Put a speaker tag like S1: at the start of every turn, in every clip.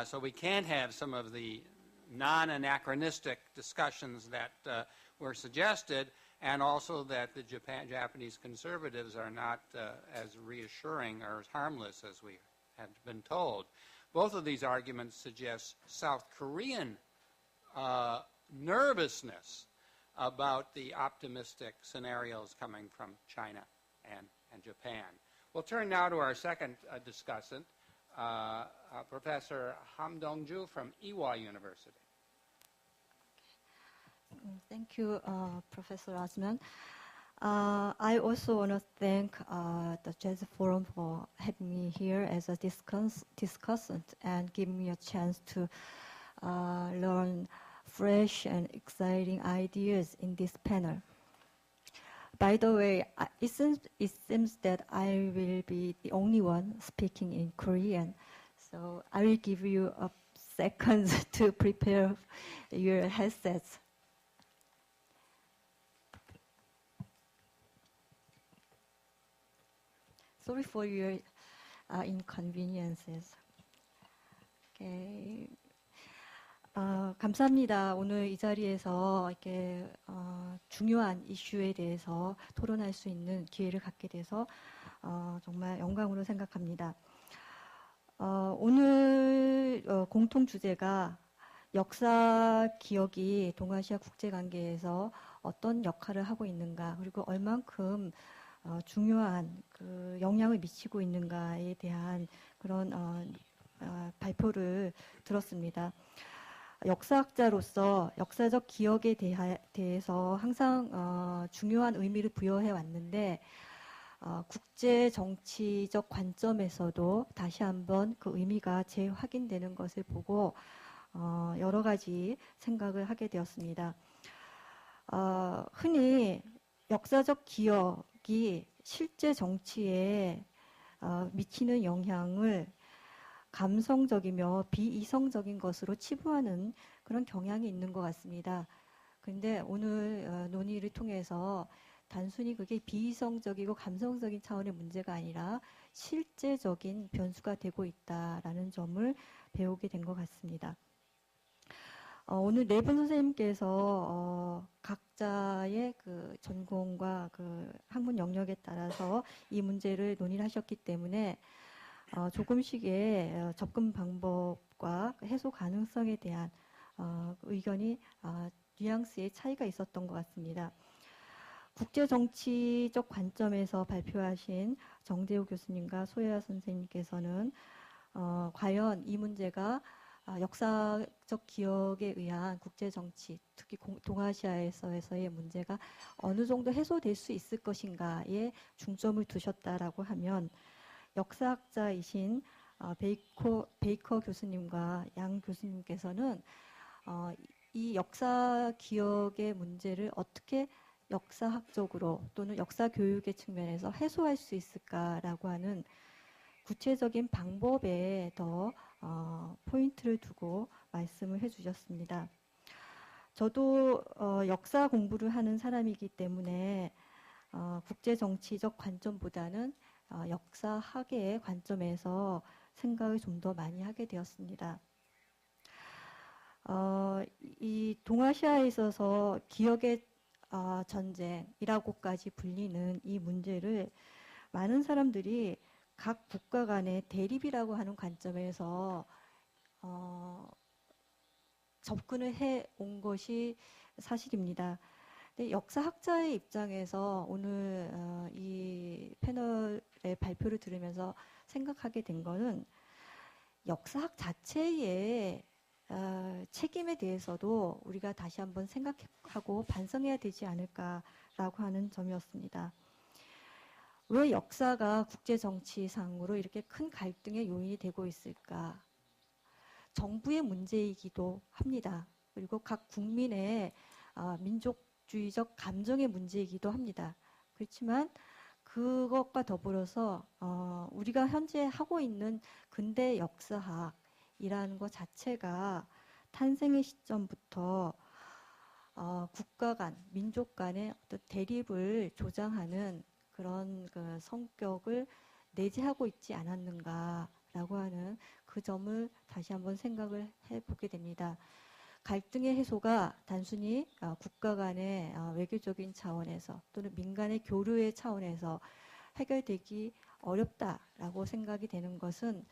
S1: So we can't have some of the non-anachronistic discussions that were suggested, and also that the Japanese conservatives are not as reassuring or as harmless as we had been told. Both of these arguments suggest South Korean nervousness about the optimistic scenarios coming from China and Japan. We'll turn now to our second discussant, Professor Ham Dong-ju from Ewha University.
S2: Thank you, Professor Osman. I also want to thank the Jazz Forum for having me here as a discussant and giving me a chance to learn fresh and exciting ideas in this panel. By the way, it seems that I will be the only one speaking in Korean, so I will give you a second to prepare your headsets. Sorry for your inconveniences. Okay. 감사합니다. 오늘 이 자리에서 이렇게 중요한 이슈에 대해서 토론할 수 있는 기회를 갖게 돼서 정말 영광으로 생각합니다. 오늘 공통 주제가 역사 기억이 동아시아 국제관계에서 어떤 역할을 하고 있는가, 그리고 얼만큼 중요한 그 영향을 미치고 있는가에 대한 그런 발표를 들었습니다. 역사학자로서 역사적 기억에 대해서 항상 중요한 의미를 부여해 왔는데 국제 정치적 관점에서도 다시 한번 그 의미가 재확인되는 것을 보고 여러 가지 생각을 하게 되었습니다. 흔히 역사적 기억이 실제 정치에 미치는 영향을 감성적이며 비이성적인 것으로 치부하는 그런 경향이 있는 것 같습니다. 그런데 오늘 논의를 통해서 단순히 그게 비이성적이고 감성적인 차원의 문제가 아니라 실제적인 변수가 되고 있다라는 점을 배우게 된 것 같습니다. 오늘 네 분 선생님께서 각자의 그 전공과 그 학문 영역에 따라서 이 문제를 논의를 하셨기 때문에 조금씩의 접근 방법과 해소 가능성에 대한 의견이 뉘앙스의 차이가 있었던 것 같습니다. 국제정치적 관점에서 발표하신 정재우 교수님과 소혜아 선생님께서는 과연 이 문제가 역사적 기억에 의한 국제정치, 특히 동아시아에서의 문제가 어느 정도 해소될 수 있을 것인가에 중점을 두셨다라고 하면, 역사학자이신 베이커 교수님과 양 교수님께서는 이 역사 기억의 문제를 어떻게 역사학적으로 또는 역사 교육의 측면에서 해소할 수 있을까라고 하는 구체적인 방법에 더 포인트를 두고 말씀을 해주셨습니다. 저도 역사 공부를 하는 사람이기 때문에 국제정치적 관점보다는 역사학의 관점에서 생각을 좀 더 많이 하게 되었습니다. 이 동아시아에 있어서 기억의 전쟁이라고까지 불리는 이 문제를 많은 사람들이 각 국가 간의 대립이라고 하는 관점에서 접근을 해온 것이 사실입니다. 근데 역사학자의 입장에서 오늘 이 패널의 발표를 들으면서 생각하게 된 거는 역사학 자체의 책임에 대해서도 우리가 다시 한번 생각하고 반성해야 되지 않을까라고 하는 점이었습니다. 왜 역사가 국제정치상으로 이렇게 큰 갈등의 요인이 되고 있을까? 정부의 문제이기도 합니다. 그리고 각 국민의 민족주의적 감정의 문제이기도 합니다. 그렇지만 그것과 더불어서 우리가 현재 하고 있는 근대 역사학이라는 것 자체가 탄생의 시점부터 국가 간, 민족 간의 어떤 대립을 조장하는 그런 그 성격을 내재하고 있지 않았는가라고 하는 그 점을 다시 한번 생각을 해보게 됩니다. 갈등의 해소가 단순히 국가 간의 외교적인 차원에서 또는 민간의 교류의 차원에서 해결되기 어렵다라고 생각이 되는 것은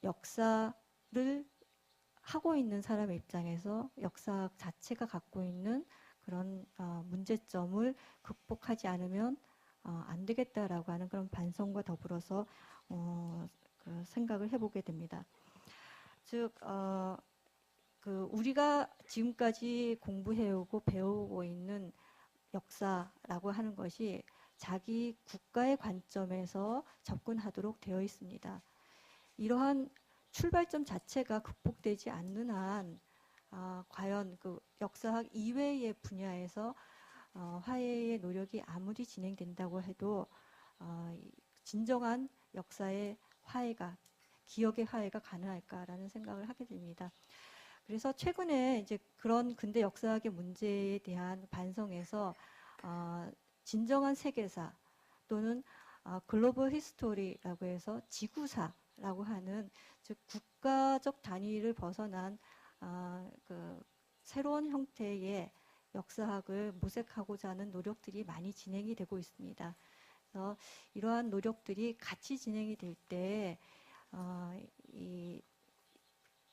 S2: 역사를 하고 있는 사람의 입장에서 역사 자체가 갖고 있는 그런 문제점을 극복하지 않으면 안 되겠다라고 하는 그런 반성과 더불어서 그 생각을 해보게 됩니다. 즉, 우리가 지금까지 공부해오고 배우고 있는 역사라고 하는 것이 자기 국가의 관점에서 접근하도록 되어 있습니다. 이러한 출발점 자체가 극복되지 않는 한 과연 그 역사학 이외의 분야에서 화해의 노력이 아무리 진행된다고 해도 진정한 역사의 화해가, 기억의 화해가 가능할까라는 생각을 하게 됩니다. 그래서 최근에 이제 그런 근대 역사학의 문제에 대한 반성에서 진정한 세계사 또는 글로벌 히스토리라고 해서 지구사라고 하는 즉 국가적 단위를 벗어난 그 새로운 형태의 역사학을 모색하고자 하는 노력들이 많이 진행이 되고 있습니다. 그래서 이러한 노력들이 같이 진행이 될 때 이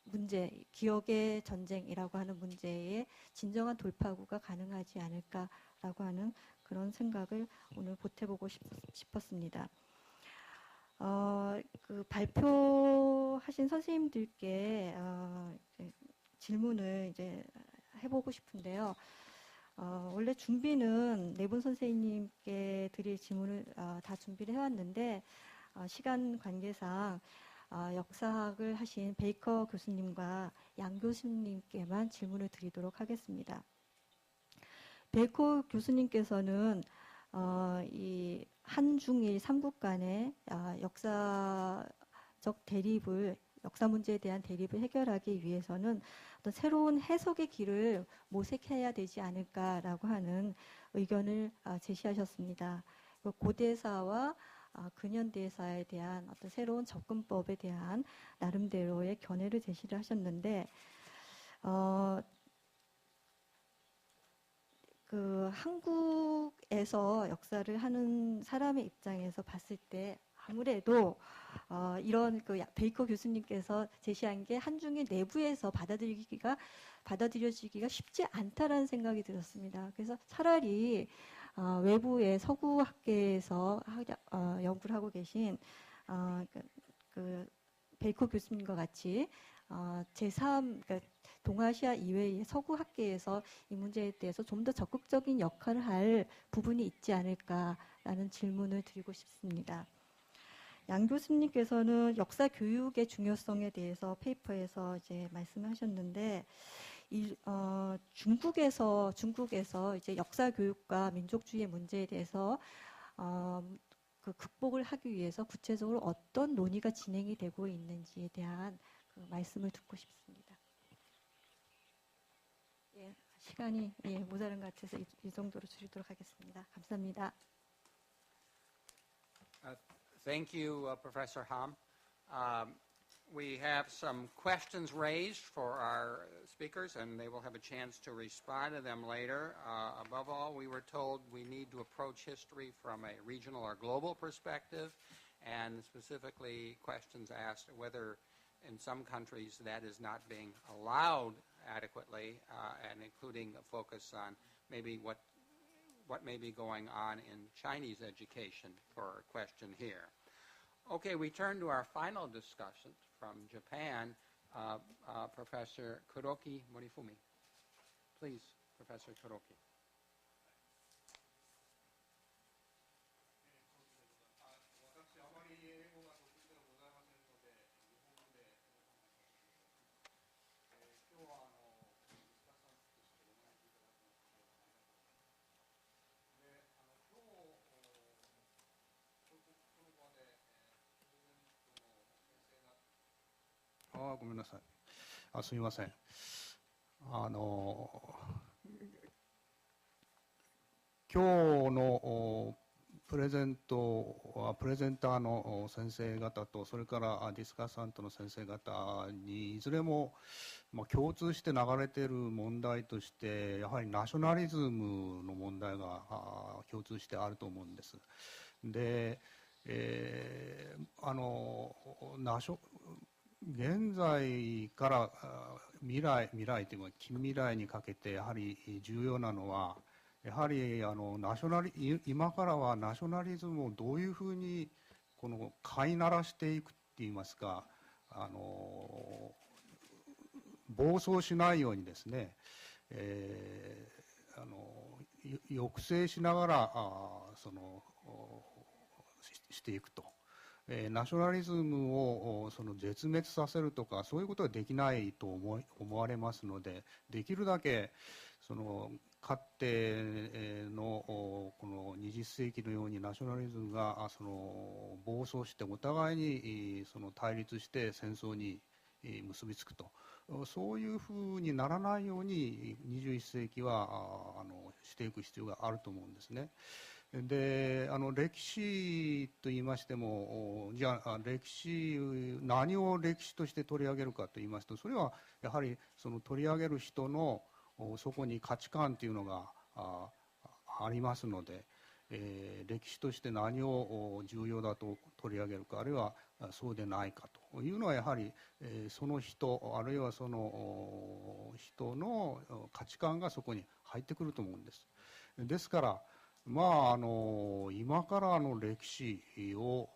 S2: 문제, 기억의 전쟁이라고 하는 문제에 진정한 돌파구가 가능하지 않을까라고 하는 그런 생각을 오늘 보태보고 싶었습니다. 그 발표하신 선생님들께 질문을 이제 해보고 싶은데요. 원래 준비는 네 분 선생님께 드릴 질문을 다 준비를 해왔는데 시간 관계상 역사학을 하신 베이커 교수님과 양 교수님께만 질문을 드리도록 하겠습니다. 베이커 교수님께서는 이 한중일 삼국 간의 역사적 대립을 역사 문제에 대한 대립을 해결하기 위해서는 어떤 새로운 해석의 길을 모색해야 되지 않을까라고 하는 의견을 제시하셨습니다. 고대사와 근현대사에 대한 어떤 새로운 접근법에 대한 나름대로의 견해를 제시를 하셨는데 그 한국에서 역사를 하는 사람의 입장에서 봤을 때 아무래도 이런 그 베이커 교수님께서 제시한 게 한중일 내부에서 받아들여지기가 쉽지 않다라는 생각이 들었습니다. 그래서 차라리 외부의 서구학계에서 연구를 하고 계신 그 베이커 교수님과 같이 제3 그러니까 동아시아 이외의 서구학계에서 이 문제에 대해서 좀 더 적극적인 역할을 할 부분이 있지 않을까라는 질문을 드리고 싶습니다. 양 교수님께서는 역사 교육의 중요성에 대해서 페이퍼에서 이제 말씀하셨는데 중국에서 이제 역사 교육과 민족주의 문제에 대해서 그 극복을 하기 위해서 구체적으로 어떤 논의가 진행이 되고 있는지에 대한 그 말씀을 듣고 싶습니다. 예, 시간이 모자란 것 같아서 이 정도로 줄이도록 하겠습니다. 감사합니다.
S1: Thank you, Professor Ham. We have some questions raised for our speakers, and they will have a chance to respond to them later. Above all, we were told we need to approach history from a regional or global perspective, and specifically questions asked whether in some countries that is not being allowed adequately, and including a focus on maybe what may be going on in Chinese education for a question here. Okay, we turn to our final discussion from Japan, Professor Kuroki Morifumi. Please, Professor Kuroki.
S3: 아, ごめんなさい。あ、すみません。今日のプレゼンターの先生方と、それからディスカッサントの先生方にいずれも、共通して流れている問題として、やはりナショナリズムの問題が共通してあると思うんです。で、現在から未来というか近未来にかけてやはり重要なのは、やはり今からはナショナリズムをどういうふうに飼いならしていくっていいますか、暴走しないようにですね、抑制しながらしていくと。ナショナリズムを絶滅させるとか、そういうことはできないと思われますので、できるだけかつてのこの20世紀のようにナショナリズムが暴走してお互いに対立して戦争に結びつくと、そういうふうにならないように21世紀はしていく必要があると思うんですね。で、歴史と言いましても、じゃあ何を歴史として取り上げるかと言いますと、それはやはり取り上げる人のそこに価値観というのがありますので、歴史として何を重要だと取り上げるか、あるいはそうでないかというのは、やはりその人、あるいはその人の価値観がそこに入ってくると思うんです。ですから今からの歴史を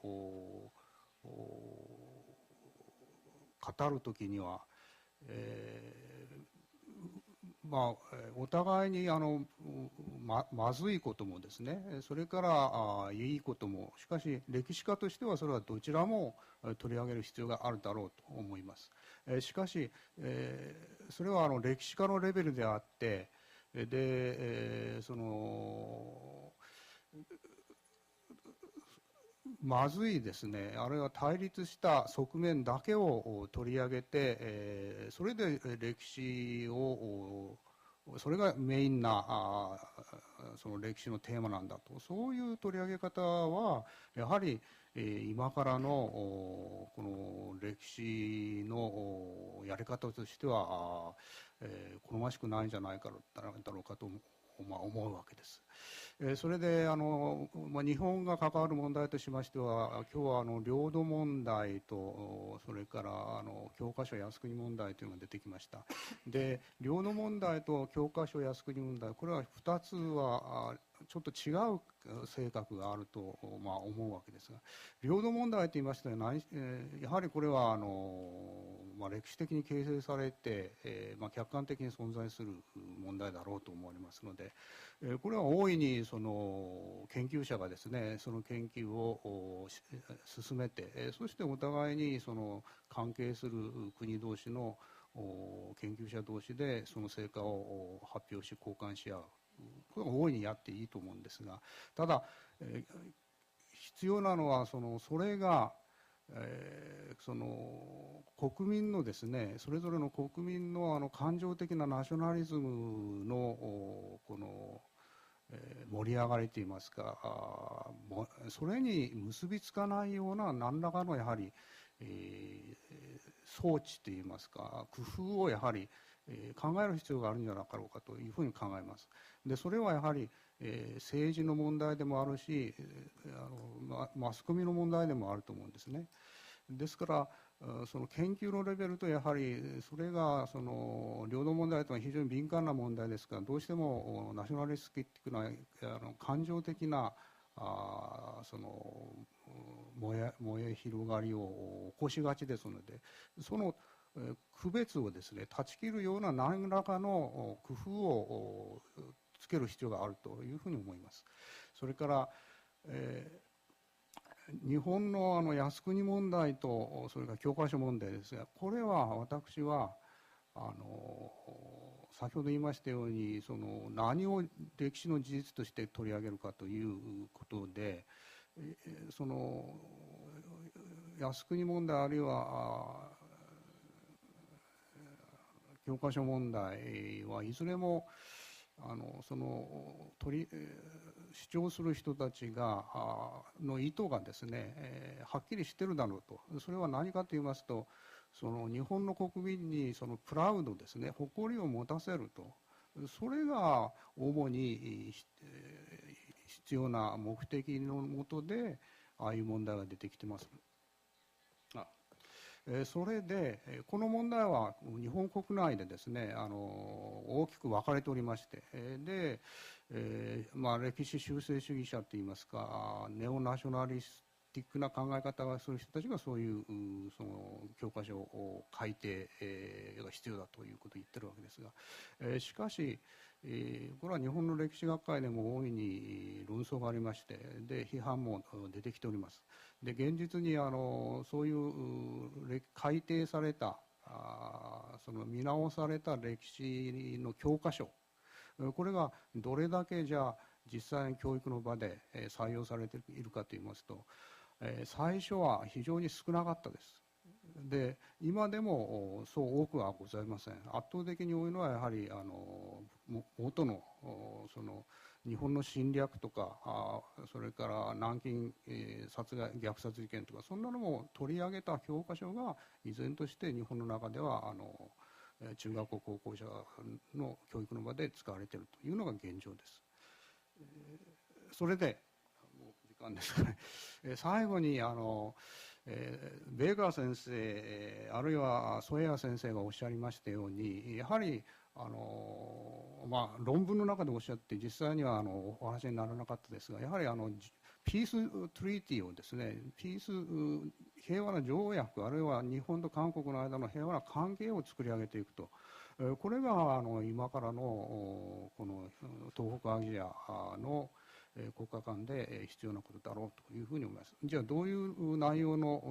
S3: 語るときには、お互いにまずいこともですね、それからいいことも、しかし歴史家としてはそれはどちらも取り上げる必要があるだろうと思います。しかし、それは歴史家のレベルであって、で、まずいですね、あるいは対立した側面だけを取り上げて、それで歴史を、それがメインなその歴史のテーマなんだと、そういう取り上げ方はやはり今からのこの歴史のやり方としては好ましくないんじゃないかだろうかと思うわけです。それで日本が関わる問題としましては、今日は領土問題と、それから教科書靖国問題というのが出てきました。で、領土問題と教科書靖国問題、これは2つはちょっと違う性格があると思うわけですが、領土問題といいましてはやはりこれは歴史的に形成されて、客観的に存在する問題だろうと思われますので、これは大いにその研究者がですね、その研究を進めて、そしてお互いにその関係する国同士の研究者同士でその成果を発表し交換し合う、これは大いにやっていいと思うんですが、ただ、必要なのはそれがその国民のですね、それぞれの国民の感情的なナショナリズムのこの盛り上がりといいますか、それに結びつかないような何らかのやはり、装置といいますか工夫をやはり、考える必要があるんじゃなかろうかというふうに考えます。でそれはやはり、政治の問題でもあるし、マスコミの問題でもあると思うんですね。ですからその研究のレベルとやはりそれがその領土問題というのは非常に敏感な問題ですから、どうしてもナショナリスティックな感情的なその燃え広がりを起こしがちですので、その区別をですね断ち切るような何らかの工夫をつける必要があるというふうに思います。それから、日本の靖国問題とそれから教科書問題ですが、これは私は先ほど言いましたようにその何を歴史の事実として取り上げるかということで、その靖国問題あるいは教科書問題はいずれもその主張する人たちがの意図がですね、はっきりしてるだろうと。それは何かと言いますと、その日本の国民にそのプラウドですね、誇りを持たせると。それが主に必要な目的のもとで、ああいう問題が出てきてます。それで、この問題は日本国内でですね、大きく分かれておりまして、で、歴史修正主義者といいますか、ネオナショナリスティックな考え方をする人たちがそういうその教科書を改定が必要だということを言ってるわけですが、しかし、これは日本の歴史学会でも大いに論争がありまして、で批判も出てきております。で現実にそういう改定されたその見直された歴史の教科書、これがどれだけじゃあ実際に教育の場で採用されているかといいますと、最初は非常に少なかったです。で今でもそう多くはございません。圧倒的に多いのはやはり元のその日本の侵略とかそれから南京殺害虐殺事件とかそんなのも取り上げた教科書が依然として日本の中では中学校高校者の教育の場で使われているというのが現状です。それでもう時間ですかね。最後にベーカー先生あるいはソエア先生がおっしゃりましたように、やはり論文の中でおっしゃって実際にはお話にならなかったですが、やはりピーストリーティーをですね、平和な条約あるいは日本と韓国の間の平和な関係を作り上げていくと、これが今からのこの東北アジアの国家間で必要なことだろうというふうに思います。じゃあどういう内容の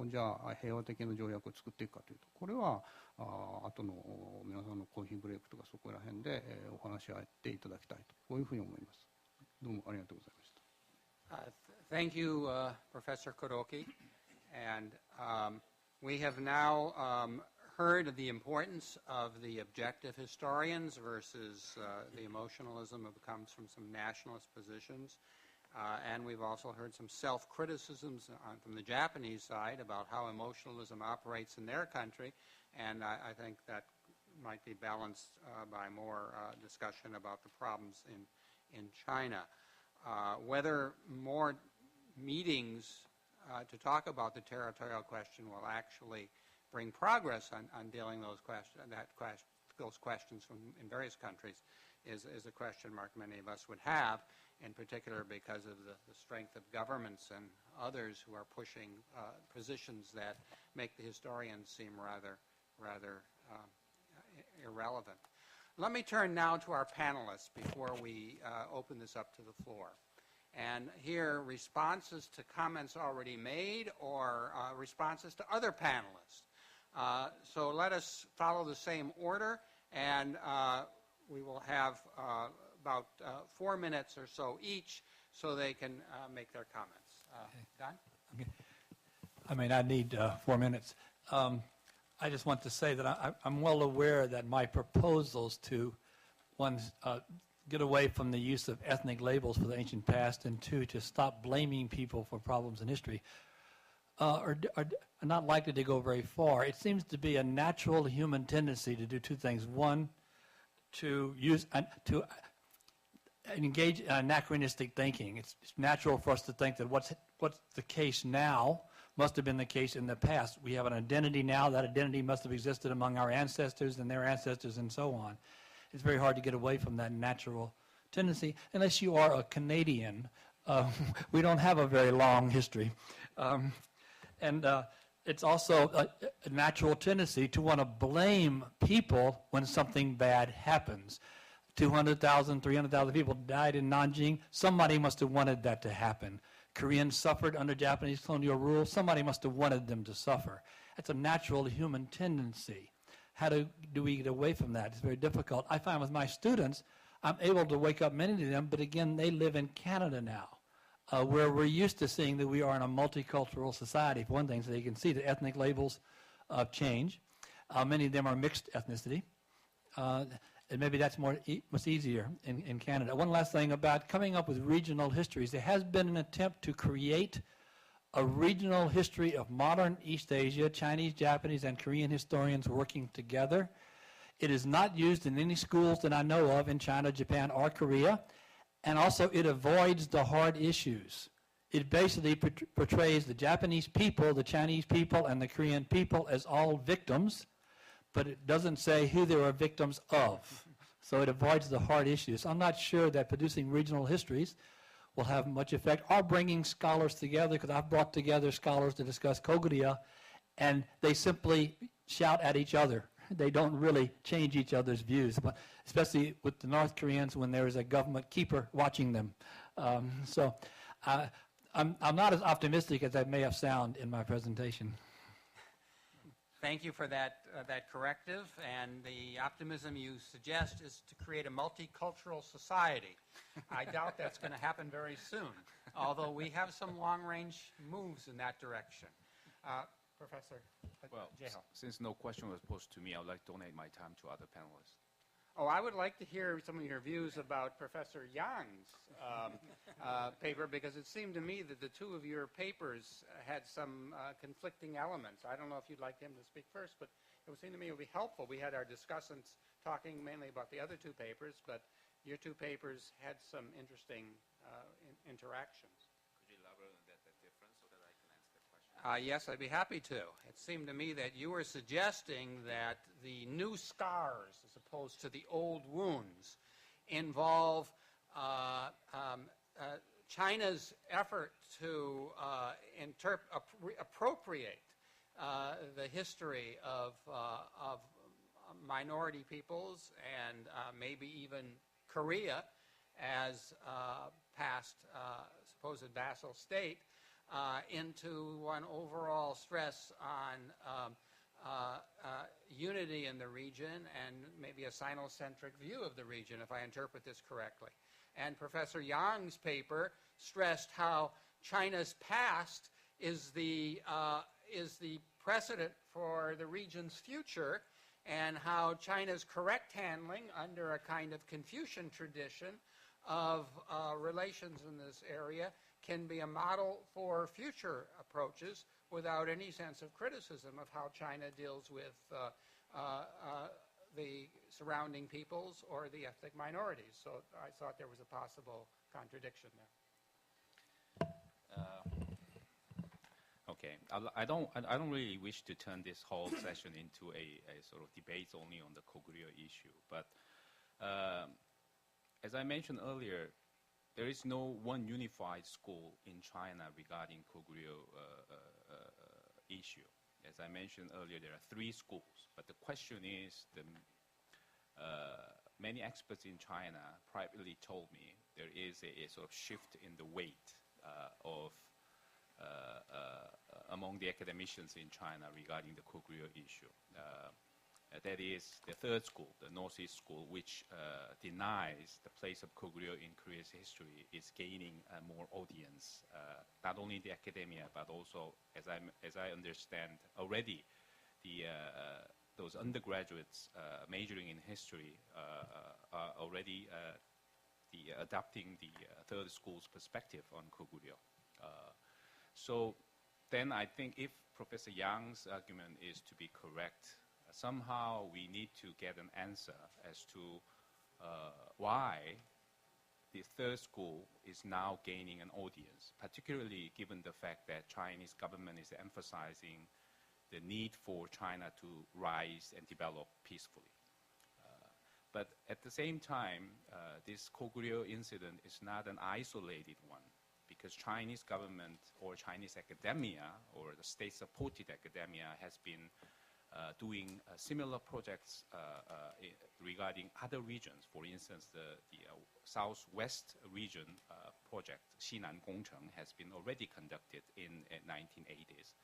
S3: 平和的な条約を作っていくかというと、これは後の皆さんのコーヒーブレイクとかそこら辺でお話し合っていただきたいと、こういうふうに思います。どうもありがとうございました。
S1: Thank you, Professor Kuroki. And we have now heard of the importance of the objective historians versus the emotionalism that comes from some nationalist positions. And we've also heard some self-criticisms from the Japanese side about how emotionalism operates in their country. And I think that might be balanced by more discussion about the problems in China. Whether more meetings to talk about the territorial question will actually bring progress on dealing those questions in various countries is a question mark many of us would have, in particular because of the strength of governments and others who are pushing positions that make the historians seem rather irrelevant. Let me turn now to our panelists before we open this up to the floor and hear responses to comments already made or responses to other panelists. So let us follow the same order, and we will have about 4 minutes or so each so they can make their comments. Don?
S4: Okay. I may not need 4 minutes. I just want to say that I'm well aware that my proposals to, one, get away from the use of ethnic labels for the ancient past, and two, to stop blaming people for problems in history, are not likely to go very far. It seems to be a natural human tendency to do two things. One, to engage in anachronistic thinking. It's natural for us to think that what's the case now must have been the case in the past. We have an identity now. That identity must have existed among our ancestors and their ancestors and so on. It's very hard to get away from that natural tendency unless you are a Canadian. We don't have a very long history. It's also a natural tendency to want to blame people when something bad happens. 200,000, 300,000 people died in Nanjing. Somebody must have wanted that to happen. Koreans suffered under Japanese colonial rule. Somebody must have wanted them to suffer. That's a natural human tendency. How do we get away from that? It's very difficult. I find with my students, I'm able to wake up many of them, but again, they live in Canada now, where we're used to seeing that we are in a multicultural society, for one thing, so you can see the ethnic labels change. Many of them are mixed ethnicity. And maybe that's much easier in Canada. One last thing about coming up with regional histories. There has been an attempt to create a regional history of modern East Asia, Chinese, Japanese, and Korean historians working together. It is not used in any schools that I know of in China, Japan, or Korea. And also it avoids the hard issues. It basically portrays the Japanese people, the Chinese people, and the Korean people as all victims, but it doesn't say who they are victims of. So it avoids the hard issues. I'm not sure that producing regional histories will have much effect, or bringing scholars together, because I've brought together scholars to discuss Koguryo, and they simply shout at each other. They don't really change each other's views, but especially with the North Koreans when there is a government keeper watching them. I'm not as optimistic as I may have sounded in my presentation.
S1: Thank you for that corrective, and the optimism you suggest is to create a multicultural society. I doubt that's going to happen very soon, although we have some long-range moves in that direction. Professor Jeho.
S5: Since no question was posed to me, I would like to donate my time to other panelists.
S1: Oh, I would like to hear some of your views about Professor Yang's paper, because it seemed to me that the two of your papers had some conflicting elements. I don't know if you'd like him to speak first, but it would seem to me it would be helpful. We had our discussants talking mainly about the other two papers, but your two papers had some interesting interactions.
S5: Could you elaborate on that difference so that I can answer the question?
S1: Yes, I'd be happy to. It seemed to me that you were suggesting that the new scars, as opposed to the old wounds, involve China's effort to appropriate the history of minority peoples and maybe even Korea as past supposed vassal state, into one overall stress on unity in the region and maybe a Sinocentric view of the region, if I interpret this correctly. And Professor Yang's paper stressed how China's past is the precedent for the region's future, and how China's correct handling under a kind of Confucian tradition of relations in this area can be a model for future approaches without any sense of criticism of how China deals with the surrounding peoples or the ethnic minorities. So I thought there was a possible contradiction there.
S5: Okay, I don't really wish to turn this whole session into a sort of debate only on the Koguryo issue, but as I mentioned earlier, there is no one unified school in China regarding Koguryo issue. As I mentioned earlier, there are 3 schools, but the question is, many experts in China privately told me there is a sort of shift in the weight among the academicians in China regarding the Koguryo issue. That is the 3rd school, the Northeast School, which denies the place of Koguryo in Korea's history, is gaining more audience, not only in the academia, but also, as I understand already, those undergraduates majoring in history are already adopting the 3rd school's perspective on Koguryo. So then I think if Professor Yang's argument is to be correct, somehow we need to get an answer as to why the 3rd school is now gaining an audience, particularly given the fact that Chinese government is emphasizing the need for China to rise and develop peacefully. But at the same time, this Koguryo incident is not an isolated one, because Chinese government or Chinese academia or the state-supported academia has been doing similar projects regarding other regions. For instance, the Southwest region project, Xinan Gongcheng, has been already conducted in 1980s,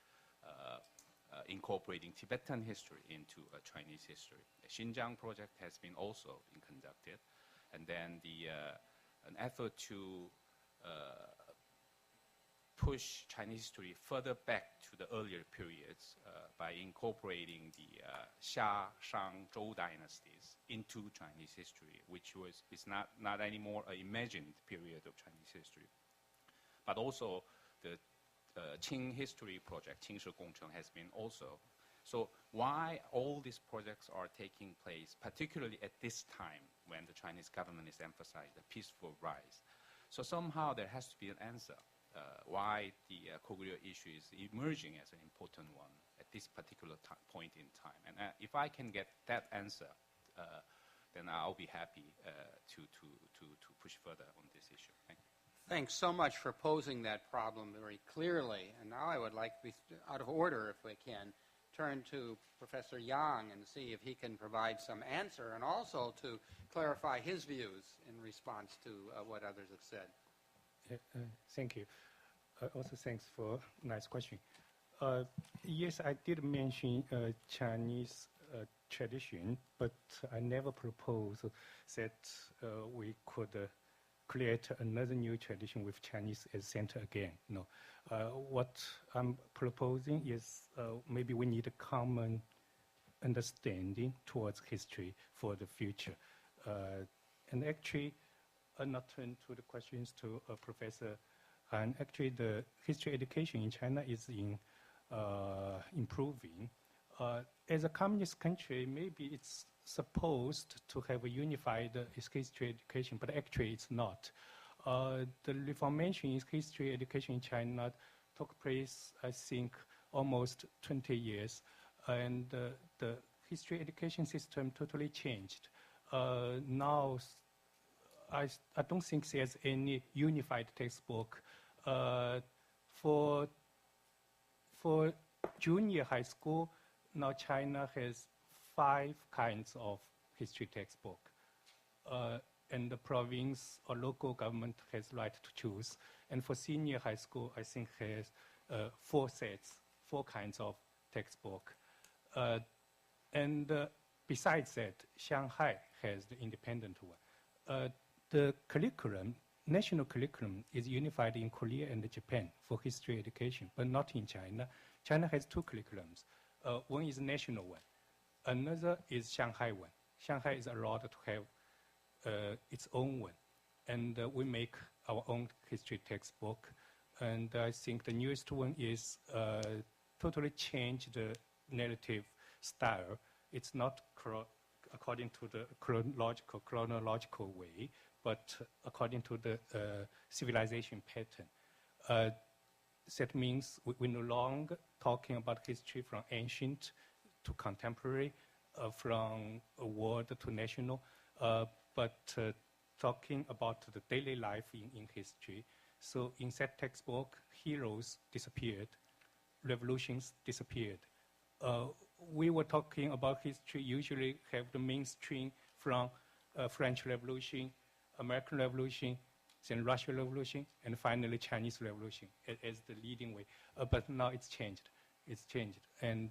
S5: incorporating Tibetan history into Chinese history. The Xinjiang project has been also conducted, and then an effort to push Chinese history further back to the earlier periods by incorporating the Xia, Shang, Zhou dynasties into Chinese history, which is not anymore an imagined period of Chinese history. But also the Qing history project, Qing Shi Gongcheng, has been also. So why all these projects are taking place, particularly at this time when the Chinese government is emphasizing the peaceful rise? So somehow there has to be an answer why the Korea issue is emerging as an important one at this particular point in time. And if I can get that answer, then I'll be happy to push further on this issue. Thank you.
S1: Thanks so much for posing that problem very clearly. And now I would like to be out of order, if we can, turn to Professor Yang and see if he can provide some answer and also to clarify his views in response to what others have said.
S6: Thank you. Also, thanks for nice question. Yes, I did mention Chinese tradition, but I never proposed that we could create another new tradition with Chinese as center again. No. What I'm proposing is maybe we need a common understanding towards history for the future. And actually, not turn to the questions to Professor Han. Actually, the history education in China is improving. As a communist country, maybe it's supposed to have a unified history education, but actually it's not. The reformation in history education in China took place, I think, almost 20 years, and the history education system totally changed. Now, I don't think there's any unified textbook. For junior high school, now China has 5 kinds of history textbook. And the province or local government has right to choose. And for senior high school, I think has 4 sets, 4 kinds of textbook. And besides that, Shanghai has the independent one. The curriculum, national curriculum, is unified in Korea and Japan for history education, but not in China. China has 2 curriculums. One is national one. Another is Shanghai one. Shanghai is allowed to have its own one. And we make our own history textbook. And I think the newest one is totally changed the narrative style. It's not according to the chronological way, but according to the civilization pattern. That means we're no longer talking about history from ancient to contemporary, from world to national, but talking about the daily life in history. So in that textbook, heroes disappeared, revolutions disappeared. We were talking about history, usually have the mainstream from French Revolution, American Revolution, then Russian Revolution, and finally Chinese Revolution as the leading way. But now it's changed. It's changed. And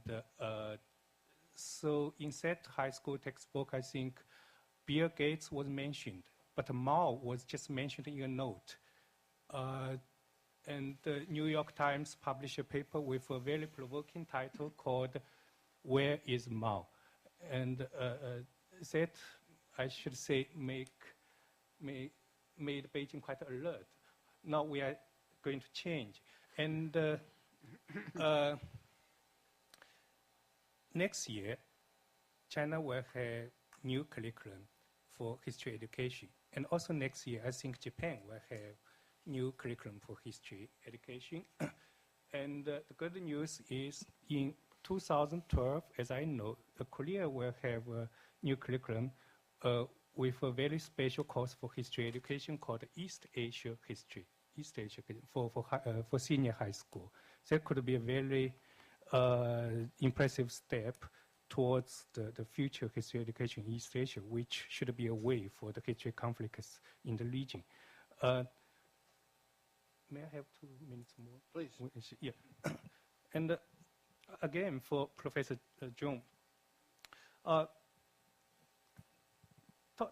S6: so in that high school textbook, I think Bill Gates was mentioned, but Mao was just mentioned in a note. And the New York Times published a paper with a very provoking title called "Where is Mao?" And that, I should say, made Beijing quite alert. Now we are going to change. And next year, China will have new curriculum for history education. And also next year, I think Japan will have new curriculum for history education. And the good news is in 2012, as I know, Korea will have a new curriculum with a very special course for history education called East Asia History, for senior high school. That could be a very impressive step towards the future history education in East Asia, which should be a way for the history conflicts in the region. May I have 2 minutes more?
S1: Please.
S6: Yeah. And again, for Professor Zhong,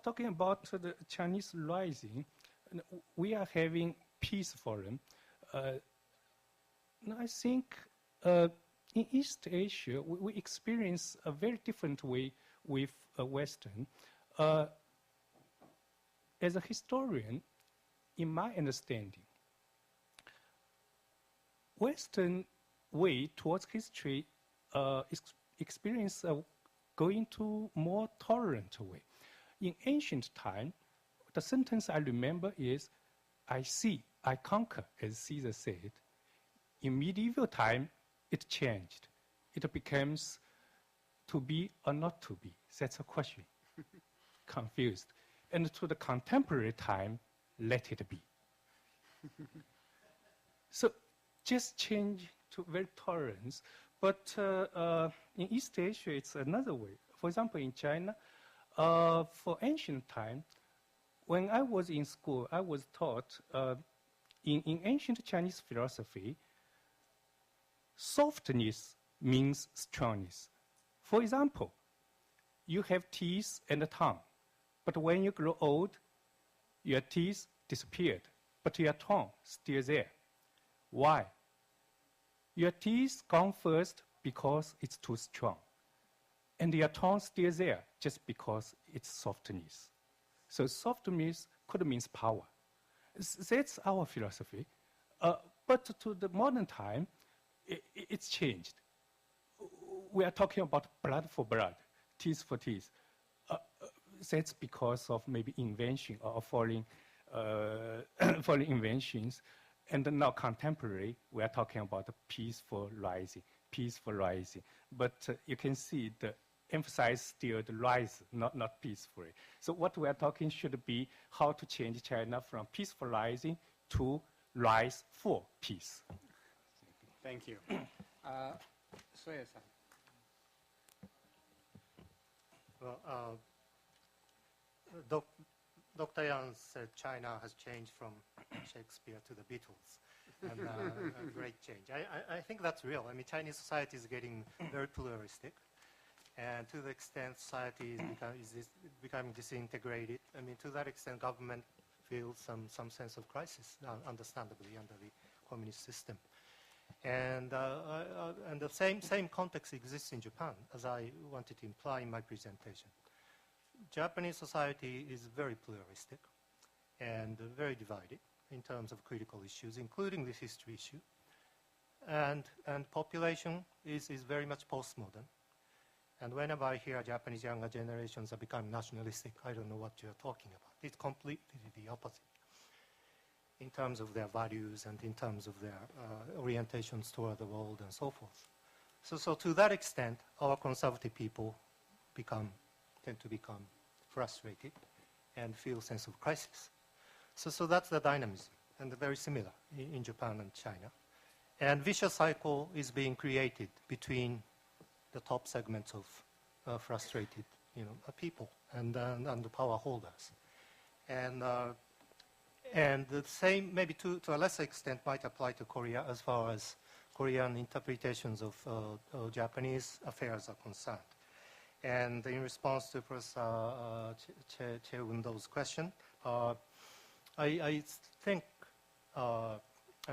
S6: talking about the Chinese rising, we are having peace forum. No, I think in East Asia, we experience a very different way with Western. As a historian, in my understanding, Western way towards history experience going to more tolerant way. In ancient time, the sentence I remember is, I see, I conquer, as Caesar said. In medieval time, it changed. It becomes to be or not to be. That's a question. Confused. And to the contemporary time, let it be. So just change to very tolerance. But in East Asia, it's another way. For example, in China, for ancient time, when I was in school, I was taught in ancient Chinese philosophy, softness means strongness. For example, you have teeth and a tongue, but when you grow old, your teeth disappeared, but your tongue still there. Why? Your teeth gone first because it's too strong, and your tongue still there just because it's softness. So softness could mean power. That's our philosophy. But to the modern time, it's changed. We are talking about blood for blood, teeth for teeth. That's because of maybe invention or foreign inventions. And now contemporary, we are talking about peaceful rising. But you can see the emphasize still the rise, not peacefully. So what we are talking should be how to change China from peaceful rising to rise for peace.
S1: Thank you. Soya-san.
S7: Well, Dr. Yan said China has changed from Shakespeare to the Beatles, and a great change. I think that's real. I mean, Chinese society is getting very pluralistic, and to the extent society is becoming disintegrated, I mean, to that extent, government feels some sense of crisis, understandably, under the communist system. And the same context exists in Japan, as I wanted to imply in my presentation. Japanese society is very pluralistic and very divided in terms of critical issues, including the history issue. And population is very much postmodern. And whenever I hear Japanese younger generations are becoming nationalistic, I don't know what you're talking about. It's completely the opposite in terms of their values and in terms of their orientations toward the world and so forth. So to that extent, our conservative people tend to become frustrated and feel a sense of crisis. So that's the dynamism, and very similar in Japan and China. And vicious cycle is being created between the top segments of frustrated people and the power holders. And the same, maybe to a lesser extent, might apply to Korea as far as Korean interpretations of Japanese affairs are concerned. And in response to Professor Che Undo's question, I think